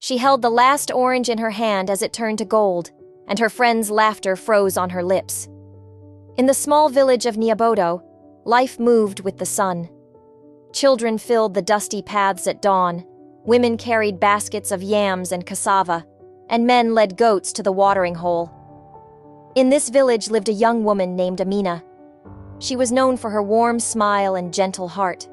She held the last orange in her hand as it turned to gold, and her friend's laughter froze on her lips. In the small village of Nyabodo, life moved with the sun. Children filled the dusty paths at dawn, women carried baskets of yams and cassava, and men led goats to the watering hole. In this village lived a young woman named Amina. She was known for her warm smile and gentle heart.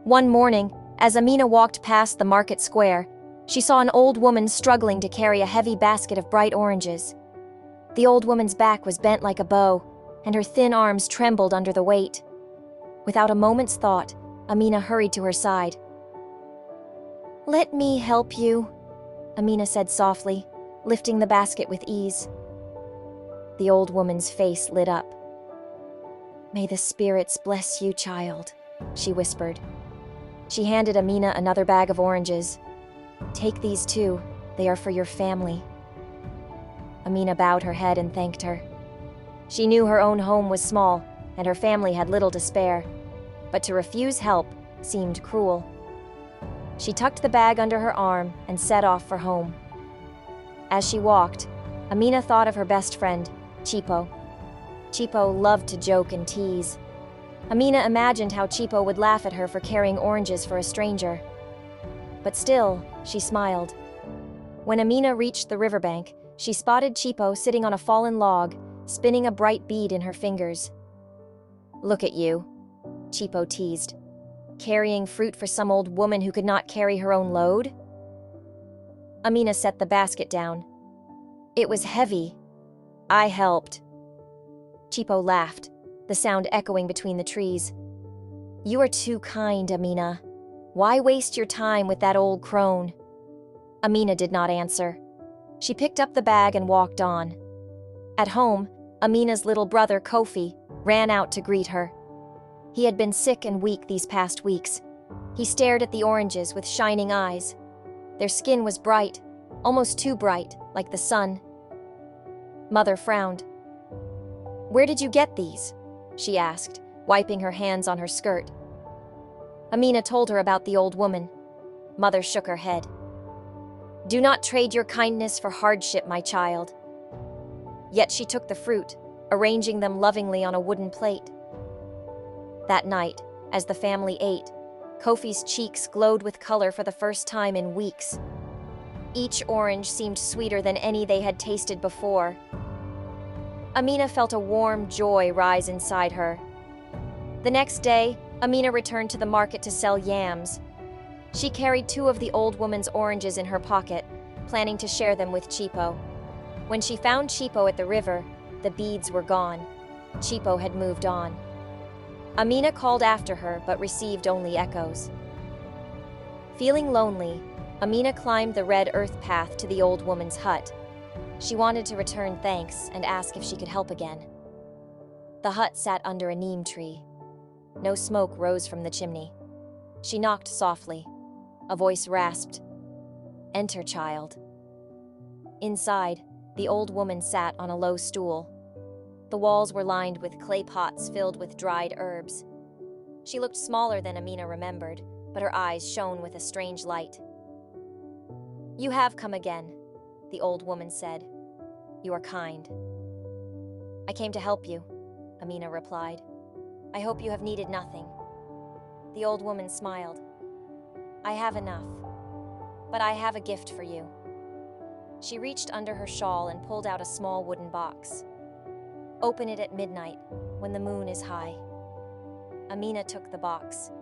One morning, as Amina walked past the market square, she saw an old woman struggling to carry a heavy basket of bright oranges. The old woman's back was bent like a bow, and her thin arms trembled under the weight. Without a moment's thought, Amina hurried to her side. "Let me help you," Amina said softly, lifting the basket with ease. The old woman's face lit up. "May the spirits bless you, child," she whispered. She handed Amina another bag of oranges. "Take these too, they are for your family." Amina bowed her head and thanked her. She knew her own home was small, and her family had little to spare, but to refuse help seemed cruel. She tucked the bag under her arm and set off for home. As she walked, Amina thought of her best friend, Chipo. Chipo loved to joke and tease. Amina imagined how Chipo would laugh at her for carrying oranges for a stranger. But still, she smiled. When Amina reached the riverbank, she spotted Chipo sitting on a fallen log, spinning a bright bead in her fingers. "Look at you," Chipo teased. "Carrying fruit for some old woman who could not carry her own load?" Amina set the basket down. "It was heavy. I helped." Chipo laughed, the sound echoing between the trees. "You are too kind, Amina. Why waste your time with that old crone?" Amina did not answer. She picked up the bag and walked on. At home, Amina's little brother, Kofi, ran out to greet her. He had been sick and weak these past weeks. He stared at the oranges with shining eyes. Their skin was bright, almost too bright, like the sun. Mother frowned. "Where did you get these?" she asked, wiping her hands on her skirt. Amina told her about the old woman. Mother shook her head. "Do not trade your kindness for hardship, my child." Yet she took the fruit, arranging them lovingly on a wooden plate. That night, as the family ate, Kofi's cheeks glowed with color for the first time in weeks. Each orange seemed sweeter than any they had tasted before. Amina felt a warm joy rise inside her. The next day, Amina returned to the market to sell yams. She carried 2 of the old woman's oranges in her pocket, planning to share them with Chipo. When she found Chipo at the river, the beads were gone. Chipo had moved on. Amina called after her, but received only echoes. Feeling lonely, Amina climbed the red earth path to the old woman's hut. She wanted to return thanks and ask if she could help again. The hut sat under a neem tree. No smoke rose from the chimney. She knocked softly. A voice rasped, "Enter, child." Inside, the old woman sat on a low stool. The walls were lined with clay pots filled with dried herbs. She looked smaller than Amina remembered, but her eyes shone with a strange light. "You have come again," the old woman said. "You are kind." "I came to help you," Amina replied. "I hope you have needed nothing." The old woman smiled. "I have enough, but I have a gift for you." She reached under her shawl and pulled out a small wooden box. "Open it at midnight, when the moon is high." Amina took the box,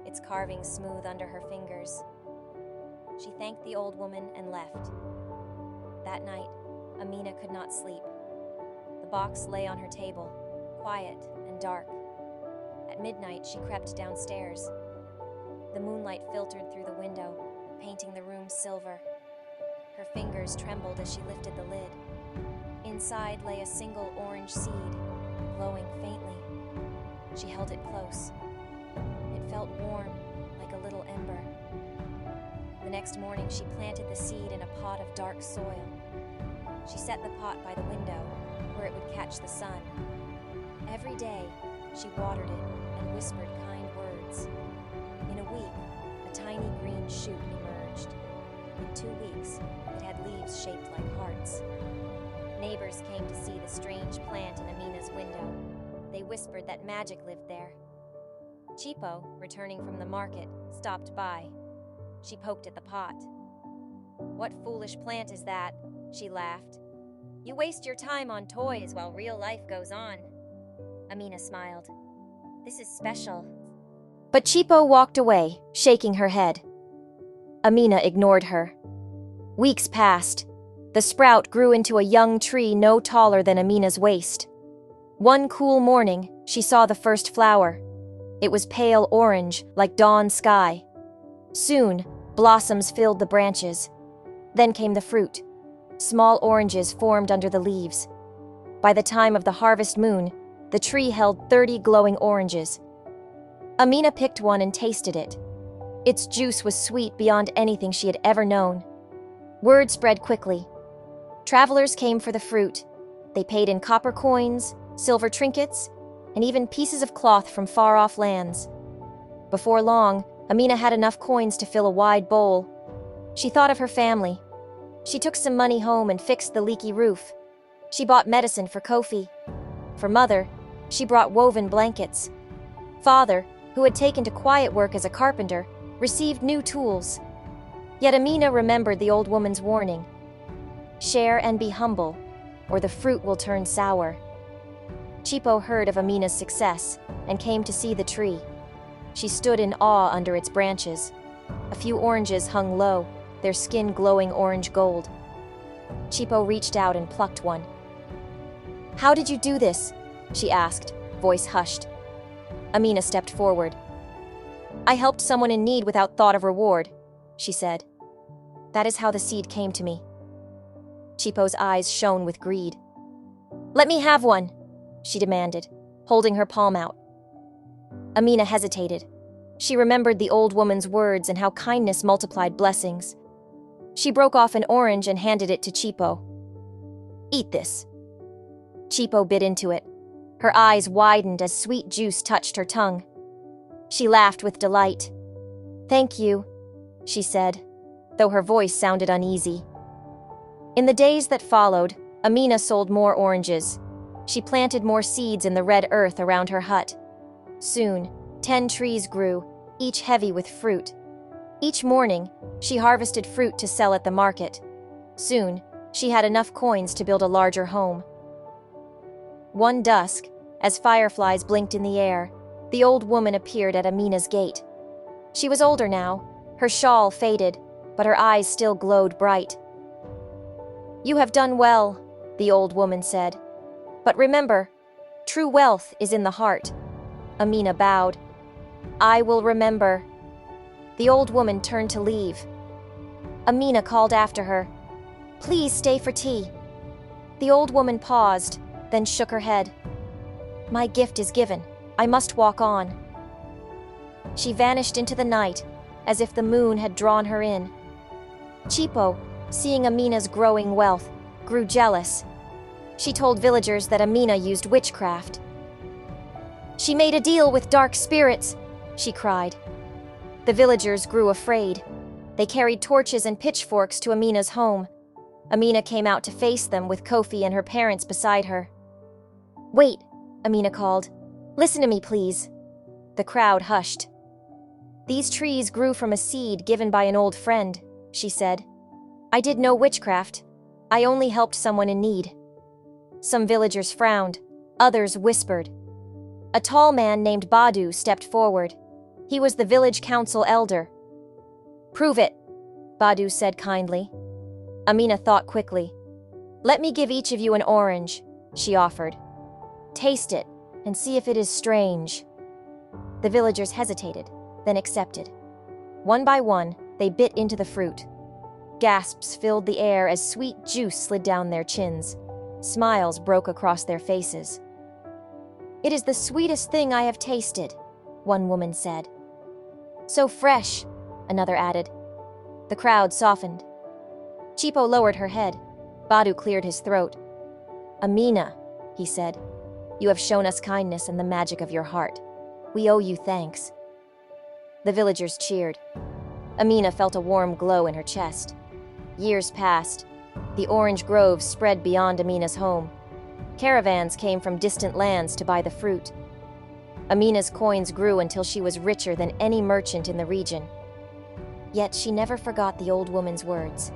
its carving smooth under her fingers. She thanked the old woman and left. That night, Amina could not sleep. The box lay on her table, quiet and dark. At midnight, she crept downstairs. The moonlight filtered through the window, painting the room silver. Her fingers trembled as she lifted the lid. Inside lay a single orange seed, glowing faintly. She held it close. It felt warm, like a little ember. The next morning, she planted the seed in a pot of dark soil. She set the pot by the window, where it would catch the sun. Every day, she watered it and whispered kind words. In a week, a tiny green shoot emerged. In 2 weeks, it had leaves shaped like hearts. Neighbors came to see the strange plant in Amina's window. They whispered that magic lived there. Chipo, returning from the market, stopped by. She poked at the pot. "What foolish plant is that?" she laughed. "You waste your time on toys while real life goes on." Amina smiled. "This is special." But Chipo walked away, shaking her head. Amina ignored her. Weeks passed. The sprout grew into a young tree no taller than Amina's waist. One cool morning, she saw the first flower. It was pale orange, like dawn sky. Soon, blossoms filled the branches. Then came the fruit. Small oranges formed under the leaves. By the time of the harvest moon, the tree held 30 glowing oranges. Amina picked one and tasted it. Its juice was sweet beyond anything she had ever known. Word spread quickly. Travelers came for the fruit. They paid in copper coins, silver trinkets, and even pieces of cloth from far-off lands. Before long, Amina had enough coins to fill a wide bowl. She thought of her family. She took some money home and fixed the leaky roof. She bought medicine for Kofi. For Mother, she brought woven blankets. Father, who had taken to quiet work as a carpenter, received new tools. Yet Amina remembered the old woman's warning. Share and be humble, or the fruit will turn sour. Chipo heard of Amina's success and came to see the tree. She stood in awe under its branches. A few oranges hung low, their skin glowing orange gold. Chipo reached out and plucked one. "How did you do this?" she asked, voice hushed. Amina stepped forward. "I helped someone in need without thought of reward," she said. "That is how the seed came to me." Chipo's eyes shone with greed. "Let me have one," she demanded, holding her palm out. Amina hesitated. She remembered the old woman's words and how kindness multiplied blessings. She broke off an orange and handed it to Chipo. "Eat this." Chipo bit into it. Her eyes widened as sweet juice touched her tongue. She laughed with delight. "Thank you," she said, though her voice sounded uneasy. In the days that followed, Amina sold more oranges. She planted more seeds in the red earth around her hut. Soon, 10 trees grew, each heavy with fruit. Each morning, she harvested fruit to sell at the market. Soon, she had enough coins to build a larger home. One dusk, as fireflies blinked in the air, the old woman appeared at Amina's gate. She was older now, her shawl faded, but her eyes still glowed bright. "You have done well," the old woman said. "But remember, true wealth is in the heart." Amina bowed. "I will remember." The old woman turned to leave. Amina called after her, "Please stay for tea." The old woman paused, then shook her head. "My gift is given. I must walk on." She vanished into the night, as if the moon had drawn her in. Chipo, seeing Amina's growing wealth, grew jealous. She told villagers that Amina used witchcraft. "She made a deal with dark spirits," she cried. The villagers grew afraid. They carried torches and pitchforks to Amina's home. Amina came out to face them with Kofi and her parents beside her. "Wait," Amina called. "Listen to me, please." The crowd hushed. "These trees grew from a seed given by an old friend," she said. "I did no witchcraft. I only helped someone in need." Some villagers frowned. Others whispered. A tall man named Badu stepped forward. He was the village council elder. "Prove it," Badu said kindly. Amina thought quickly. "Let me give each of you an orange," she offered. "Taste it and see if it is strange." The villagers hesitated, then accepted. One by one, they bit into the fruit. Gasps filled the air as sweet juice slid down their chins. Smiles broke across their faces. "It is the sweetest thing I have tasted," one woman said. "So fresh," another added. The crowd softened. Chipo lowered her head. Badu cleared his throat. "Amina," he said, "you have shown us kindness and the magic of your heart. We owe you thanks." The villagers cheered. Amina felt a warm glow in her chest. Years passed. The orange groves spread beyond Amina's home. Caravans came from distant lands to buy the fruit. Amina's coins grew until she was richer than any merchant in the region. Yet she never forgot the old woman's words.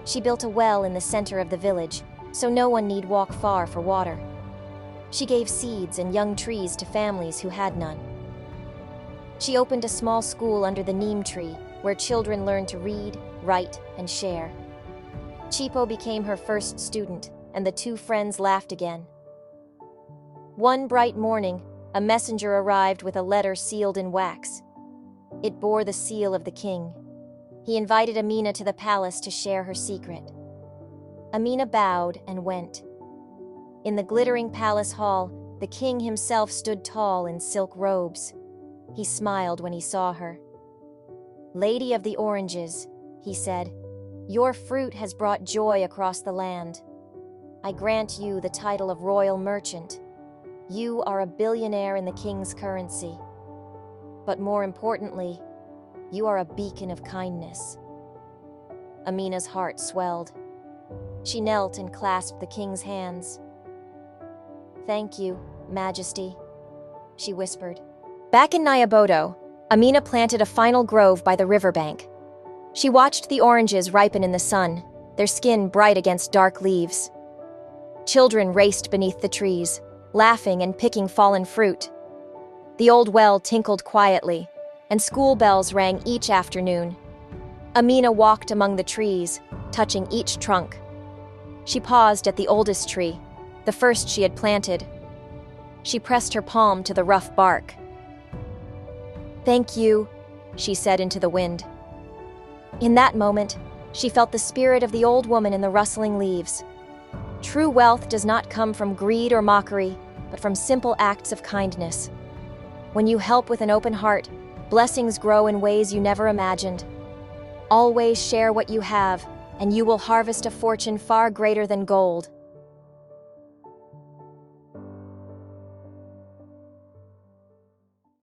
She built a well in the center of the village, so no one need walk far for water. She gave seeds and young trees to families who had none. She opened a small school under the neem tree, where children learned to read, write, and share. Chipo became her first student, and the two friends laughed again. One bright morning, a messenger arrived with a letter sealed in wax. It bore the seal of the king. He invited Amina to the palace to share her secret. Amina bowed and went. In the glittering palace hall, the king himself stood tall in silk robes. He smiled when he saw her. "Lady of the Oranges," he said, "your fruit has brought joy across the land. I grant you the title of royal merchant. You are a billionaire in the king's currency. But more importantly, you are a beacon of kindness." Amina's heart swelled. She knelt and clasped the king's hands. "Thank you, Majesty," she whispered. Back in Nyabodo, Amina planted a final grove by the riverbank. She watched the oranges ripen in the sun, their skin bright against dark leaves. Children raced beneath the trees, laughing and picking fallen fruit. The old well tinkled quietly, and school bells rang each afternoon. Amina walked among the trees, touching each trunk. She paused at the oldest tree, the first she had planted. She pressed her palm to the rough bark. "Thank you," she said into the wind. In that moment, she felt the spirit of the old woman in the rustling leaves. True wealth does not come from greed or mockery, but from simple acts of kindness. When you help with an open heart, blessings grow in ways you never imagined. Always share what you have, and you will harvest a fortune far greater than gold.